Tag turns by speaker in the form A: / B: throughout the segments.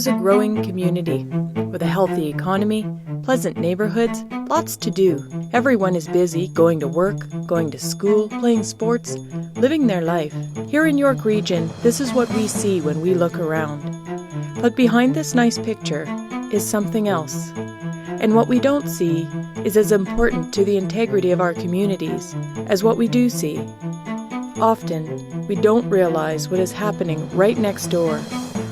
A: is a growing community with a healthy economy, pleasant neighborhoods, lots to do. Everyone is busy going to work, going to school, playing sports, living their life. Here in York Region, this is what we see when we look around. But behind this nice picture is something else. And what we don't see is as important to the integrity of our communities as what we do see. Often, we don't realize what is happening right next door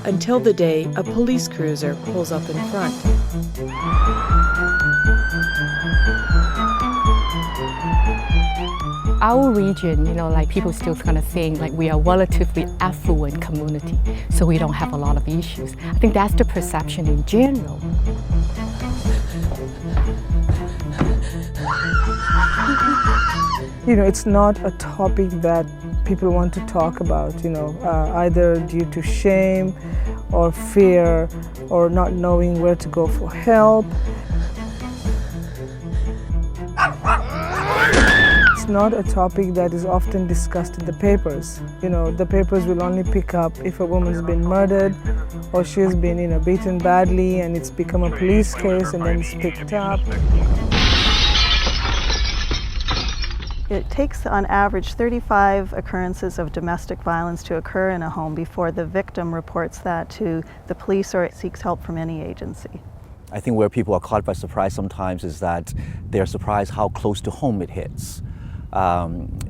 A: until the day a police cruiser pulls up in front.
B: Our region, people still kind of think like we are a relatively affluent community, so we don't have a lot of issues. I think that's the perception in general.
C: It's not a topic that people want to talk about, either due to shame or fear or not knowing where to go for help. It's not a topic that is often discussed in the papers. The papers will only pick up if a woman's been murdered or she has been, beaten badly and it's become a police case and then it's picked up.
D: It takes, on average, 35 occurrences of domestic violence to occur in a home before the victim reports that to the police or seeks help from any agency.
E: I think where people are caught by surprise sometimes is that they're surprised how close to home it hits.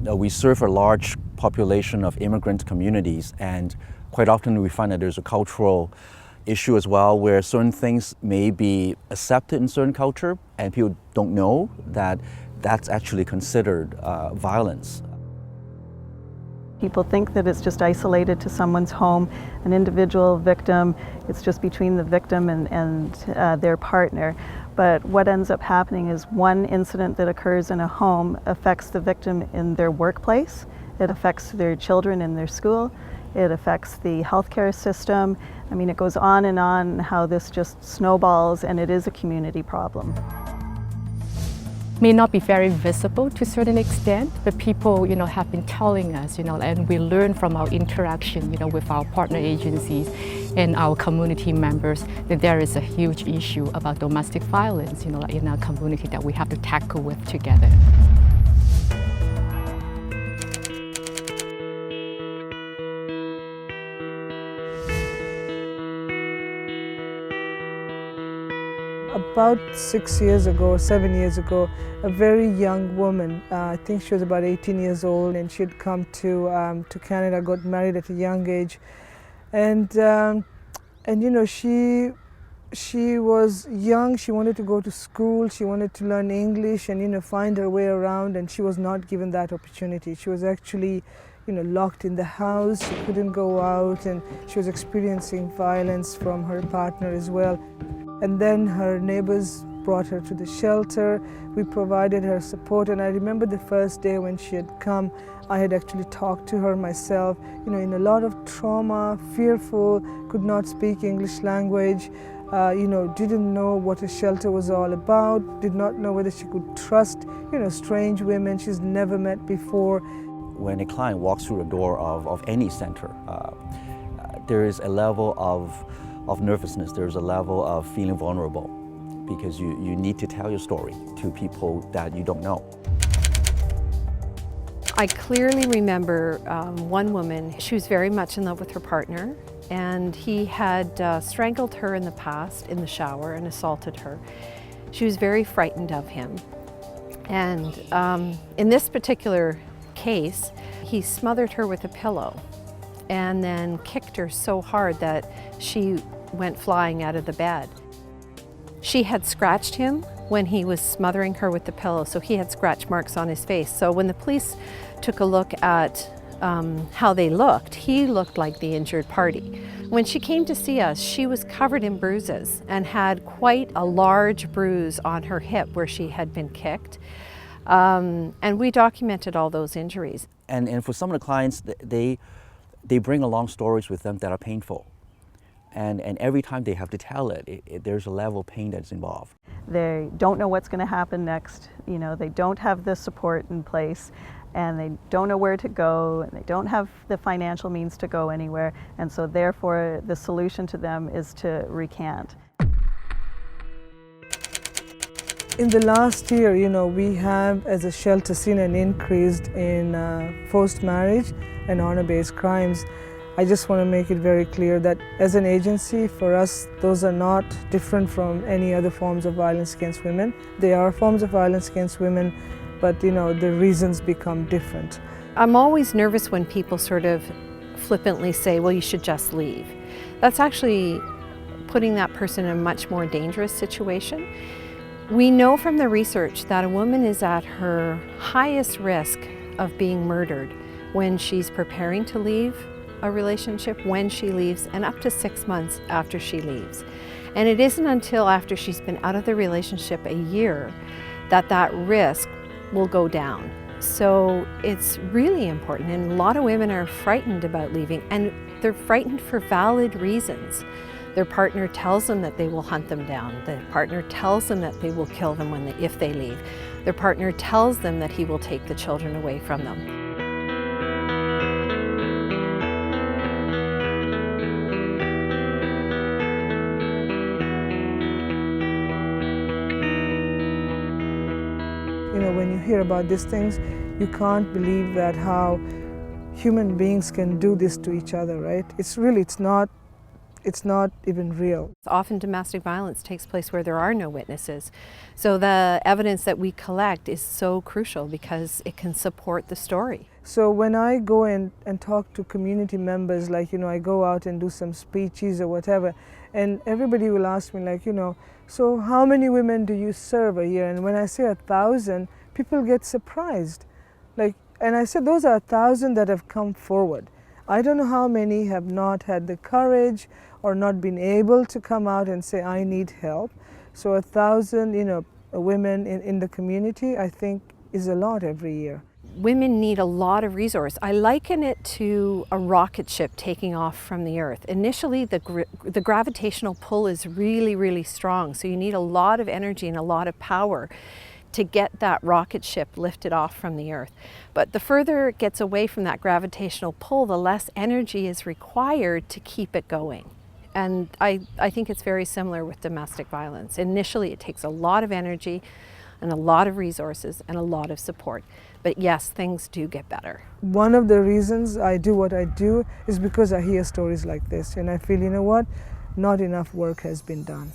E: We serve a large population of immigrant communities, and quite often we find that there's a cultural issue as well, where certain things may be accepted in certain culture and people don't know that that's actually considered violence.
D: People think that it's just isolated to someone's home, an individual victim, it's just between the victim and their partner. But what ends up happening is one incident that occurs in a home affects the victim in their workplace, it affects their children in their school, it affects the healthcare system. It goes on how this just snowballs, and it is a community problem.
B: May not be very visible to a certain extent, but people, have been telling us, and we learn from our interaction, with our partner agencies and our community members that there is a huge issue about domestic violence, in our community that we have to tackle with together.
C: About 6 years ago or 7 years ago, a very young woman, I think she was about 18 years old, and she had come to Canada, got married at a young age, and she was young. She wanted to go to school. She wanted to learn English and find her way around, and she was not given that opportunity. She was actually locked in the house. She couldn't go out, and she was experiencing violence from her partner as well. And then her neighbors brought her to the shelter. We provided her support, and I remember the first day when she had come, I had actually talked to her myself, in a lot of trauma, fearful, could not speak English language, didn't know what a shelter was all about, did not know whether she could trust, strange women she's never met before.
E: When a client walks through the door of any center, there is a level of nervousness, there's a level of feeling vulnerable because you need to tell your story to people that you don't know.
F: I clearly remember one woman, she was very much in love with her partner, and he had strangled her in the past in the shower and assaulted her. She was very frightened of him. And in this particular case, he smothered her with a pillow and then kicked her so hard that she went flying out of the bed. She had scratched him when he was smothering her with the pillow, so he had scratch marks on his face. So when the police took a look at how they looked, he looked like the injured party. When she came to see us, she was covered in bruises and had quite a large bruise on her hip where she had been kicked. And we documented all those injuries.
E: And for some of the clients, they bring along stories with them that are painful. And every time they have to tell it, there's a level of pain that's involved.
D: They don't know what's going to happen next. They don't have the support in place. and they don't know where to go, and they don't have the financial means to go anywhere, and so therefore the solution to them is to recant.
C: In the last year, we have as a shelter seen an increase in forced marriage and honor-based crimes. I just want to make it very clear that as an agency, for us, those are not different from any other forms of violence against women. They are forms of violence against women, but the reasons become different.
F: I'm always nervous when people sort of flippantly say, well, you should just leave. That's actually putting that person in a much more dangerous situation. We know from the research that a woman is at her highest risk of being murdered when she's preparing to leave a relationship, when she leaves, and up to 6 months after she leaves. And it isn't until after she's been out of the relationship a year that that risk will go down. So it's really important, and a lot of women are frightened about leaving, and they're frightened for valid reasons. Their partner tells them that they will hunt them down. Their partner tells them that they will kill them if they leave. Their partner tells them that he will take the children away from them.
C: When you hear about these things, you can't believe that how human beings can do this to each other, right? It's not even real.
F: Often domestic violence takes place where there are no witnesses. So the evidence that we collect is so crucial because it can support the story.
C: So when I go and talk to community members, like, I go out and do some speeches or whatever, and everybody will ask me, like, so how many women do you serve a year? And when I say 1,000, people get surprised. And I said, those are 1,000 that have come forward. I don't know how many have not had the courage or not been able to come out and say, I need help. So 1,000, women in the community, I think, is a lot every year.
F: Women need a lot of resource. I liken it to a rocket ship taking off from the Earth. Initially, the gravitational pull is really, really strong. So you need a lot of energy and a lot of power to get that rocket ship lifted off from the Earth. But the further it gets away from that gravitational pull, the less energy is required to keep it going. And I think it's very similar with domestic violence. Initially, it takes a lot of energy and a lot of resources and a lot of support. But yes, things do get better.
C: One of the reasons I do what I do is because I hear stories like this, and I feel, what? Not enough work has been done.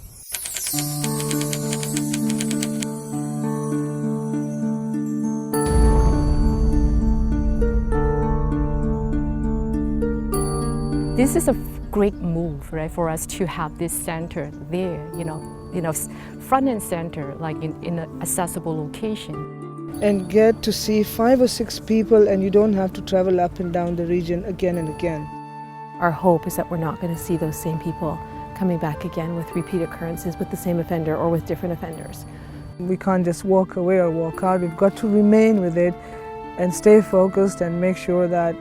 B: This is a great move, right, for us to have this center there, front and center, like in an accessible location.
C: And get to see 5 or 6 people, and you don't have to travel up and down the region again and again.
G: Our hope is that we're not going to see those same people coming back again with repeat occurrences with the same offender or with different offenders.
C: We can't just walk away or walk out. We've got to remain with it and stay focused and make sure that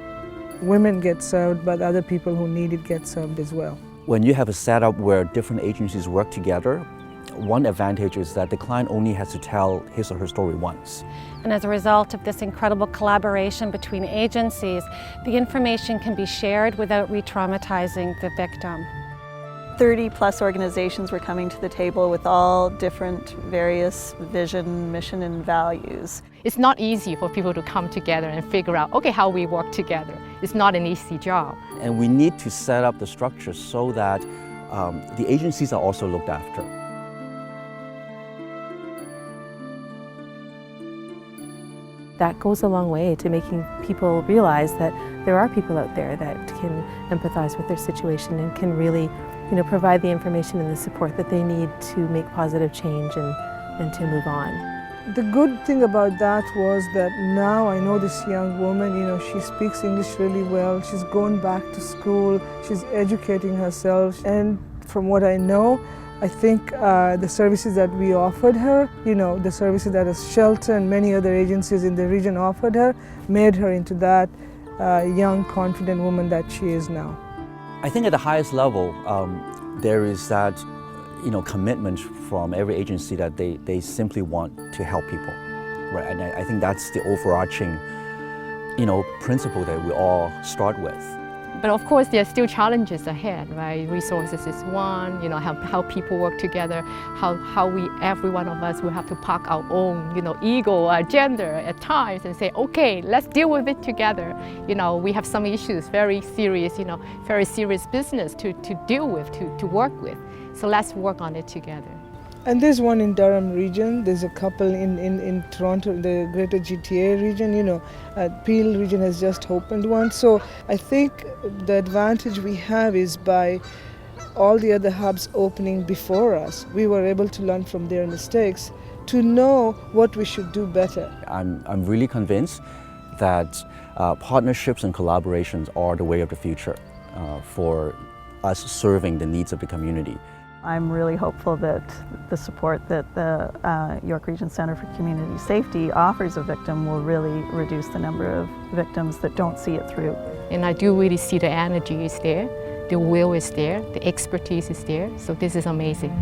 C: women get served, but other people who need it get served as well.
E: When you have a setup where different agencies work together, one advantage is that the client only has to tell his or her story once.
H: And as a result of this incredible collaboration between agencies, the information can be shared without re-traumatizing the victim.
D: 30+ organizations were coming to the table with all different various vision, mission, and values.
B: It's not easy for people to come together and figure out, okay, how we work together. It's not an easy job.
E: And we need to set up the structure so that the agencies are also looked after.
G: That goes a long way to making people realize that there are people out there that can empathize with their situation and can really, provide the information and the support that they need to make positive change and to move on.
C: The good thing about that was that now I know this young woman, she speaks English really well. She's going back to school. She's educating herself. And from what I know, I think the services that we offered her, the services that a shelter and many other agencies in the region offered her, made her into that young, confident woman that she is now.
E: I think at the highest level, there is that commitment from every agency that they simply want to help people, right? And I think that's the overarching principle that we all start with.
B: But of course, there are still challenges ahead, right? Resources is one, how people work together, how every one of us will have to park our own, ego, agenda at times and say, okay, let's deal with it together. We have some issues, very serious business to deal with, to work with. So let's work on it together.
C: And there's one in Durham region, there's a couple in Toronto, the greater GTA region, Peel region has just opened one. So I think the advantage we have is by all the other hubs opening before us, we were able to learn from their mistakes to know what we should do better.
E: I'm really convinced that partnerships and collaborations are the way of the future for us serving the needs of the community.
D: I'm really hopeful that the support that the York Region Centre for Community Safety offers a victim will really reduce the number of victims that don't see it through.
B: And I do really see the energy is there, the will is there, the expertise is there, so this is amazing.